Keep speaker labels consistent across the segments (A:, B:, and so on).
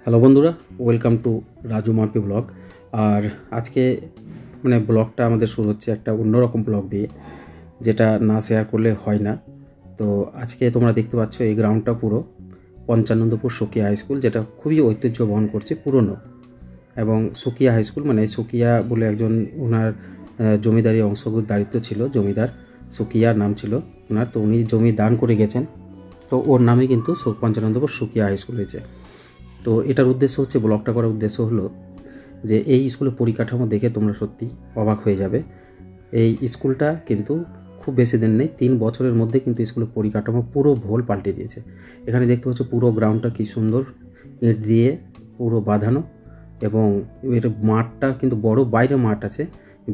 A: Hello বন্ধুরা, welcome to Raju মার্পি blog. আর আজকে ব্লগটা আমাদের শুরু হচ্ছে একটা অন্যরকম ব্লগ দিয়ে, যেটা না শেয়ার করলে হয় না। তো আজকে তোমরা দেখতে পাচ্ছ এই গ্রাউন্ডটা পুরো পঞ্চানন্দপুর সুকিয়া হাই স্কুল, যেটা খুবই ঐতিহ্য বহন করছে, পুরনো। এবং সুকিয়া হাই স্কুল সুকিয়া বলে একজন ওনার জমিদারি অংশদারিত্ব ছিল, জমিদার সুকিয়া নাম ছিল ওনার। তো উনি জমি দান করে গেছেন, তো ওর নামে কিন্তু পঞ্চানন্দপুর সুকিয়া হাই স্কুল হয়েছে। তো এটার উদ্দেশ্য হচ্ছে, ব্লগটা করার উদ্দেশ্য হলো যে এই স্কুলের পরিকাঠামো দেখে তোমরা সত্যি অবাক হয়ে যাবে। এই স্কুলটা কিন্তু খুব বেশি দিন নেই, 3 বছরের মধ্যে কিন্তু স্কুলের পরিকাঠামো পুরো ভোল পাল্টে দিয়েছে। এখানে দেখতে পাচ্ছ পুরো গ্রাউন্ডটা কী সুন্দর ইট দিয়ে পুরো বাঁধানো, এবং এর মাঠটা কিন্তু বড়, বাইরে মাঠ আছে,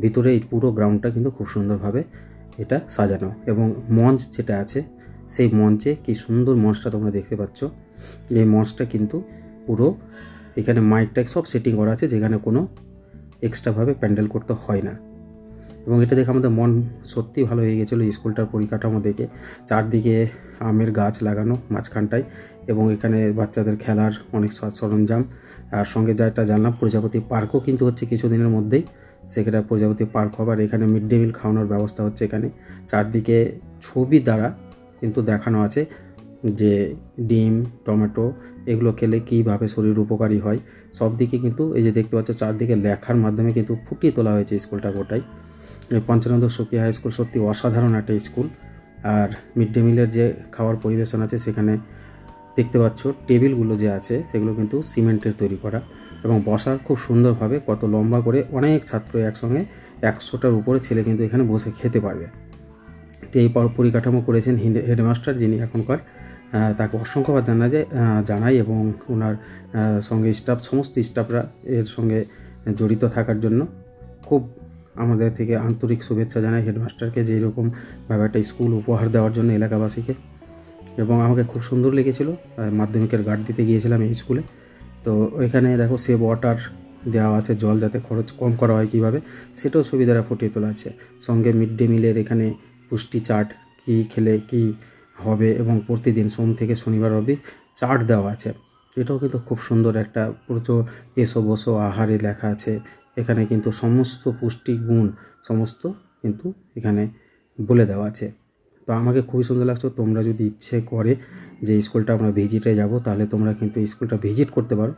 A: ভিতরে এই পুরো গ্রাউন্ডটা কিন্তু খুব সুন্দরভাবে এটা সাজানো। এবং মঞ্চ যেটা আছে, সেই মঞ্চে কি সুন্দর মঞ্চটা তোমরা দেখতে পাচ্ছ। এই মঞ্চটা কিন্তু পুরো এখানে মাইক টাইক সব সেটিং করা আছে, যেখানে কোনো এক্সট্রাভাবে প্যান্ডেল করতে হয় না। এবং এটা দেখে আমাদের মন সত্যি ভালো হয়ে গেছিলো স্কুলটার পরিকাঠামো দেখে। চারদিকে আমের গাছ লাগানো মাঝখানটায়, এবং এখানে বাচ্চাদের খেলার অনেক সরঞ্জাম। আর সঙ্গে যেটা জানলাম, প্রজাপতি পার্কও কিন্তু হচ্ছে কিছুদিনের মধ্যেই, সেখানে প্রজাপতি পার্ক হবার এখানে মিড ডে মিল খাওয়ানোর ব্যবস্থা হচ্ছে। এখানে চারদিকে ছবি দ্বারা কিন্তু দেখানো আছে যে ডিম, টমেটো এগুলো খেলে কীভাবে শরীর উপকারী হয়। সব দিকে কিন্তু এই যে দেখতে পাচ্ছ, চারদিকে লেখার মাধ্যমে কিন্তু ফুটিয়ে তোলা হয়েছে স্কুলটা গোটাই। পঞ্চানন্দ সুকিয়া হাই স্কুল সত্যি অসাধারণ একটা স্কুল। আর মিড ডে মিলের যে খাওয়ার পরিবেশন আছে, সেখানে দেখতে পাচ্ছ টেবিলগুলো যে আছে সেগুলো কিন্তু সিমেন্টের তৈরি করা, এবং বসার খুব সুন্দরভাবে কত লম্বা করে অনেক ছাত্র একসঙ্গে 100টার উপরে ছেলে কিন্তু এখানে বসে খেতে পারবে। তো এই পরিকাঠামো করেছেন হেডমাস্টার, যিনি এখনকার, তাকে অসংখ্যবার জানাই, এবং ওনার সঙ্গে সমস্ত স্টাফরা এর সঙ্গে জড়িত থাকার জন্য খুব আমাদের থেকে আন্তরিক শুভেচ্ছা জানাই হেডমাস্টারকে, যে এরকমভাবে একটা স্কুল উপহার দেওয়ার জন্য এলাকাবাসীকে। এবং আমাকে খুব সুন্দর লেগেছিলো। মাধ্যমিকের গার্ড দিতে গিয়েছিলাম এই স্কুলে। তো ওইখানে দেখো সেভ ওয়াটার দেওয়া আছে, জল যাতে খরচ কম করা হয় কীভাবে, সেটাও ছবি দ্বারা ফুটিয়ে তোলা আছে। সঙ্গে মিড ডে মিলের এখানে পুষ্টি চার্ট, কী খেলে কী হবে, এবং প্রতিদিন সোম থেকে শনিবার অবধি চার্ট দেওয়া আছে। এটাও কিন্তু খুব সুন্দর একটা প্রচুর এসো বসো আহারে লেখা আছে। এখানে কিন্তু সমস্ত পুষ্টি গুণ সমস্ত কিন্তু এখানে বলে দেওয়া আছে। তো আমাকে খুবই সুন্দর লাগছে। তোমরা যদি ইচ্ছে করে যে স্কুলটা আমরা ভিজিটে যাব, তাহলে তোমরা কিন্তু স্কুলটা ভিজিট করতে পারো।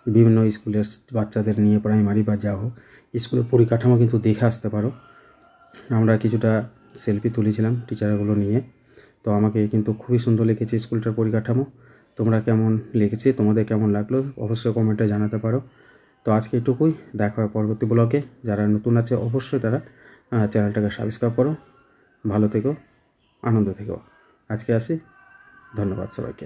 A: বিভিন্ন স্কুলের বাচ্চাদের নিয়ে, প্রাইমারি বা যা হোক, স্কুলের পরিকাঠামো কিন্তু দেখে আসতে পারো। আমরা কিছুটা সেলফি তুলেছিলাম টিচারগুলো নিয়ে। তো আমাকে কিন্তু খুবই সুন্দর লেগেছে স্কুলটার পরিকাঠামো। তোমরা কেমন লেগেছে, তোমাদের কেমন লাগলো অবশ্যই কমেন্টে জানাতে পারো। তো আজকে এটুকুই, দেখা হয় পরবর্তী ব্লগে। যারা নতুন আছে অবশ্যই তারা চ্যানেলটাকে সাবস্ক্রাইব করো। ভালো থেকো, আনন্দ থেকো। আজকে আসি, ধন্যবাদ সবাইকে।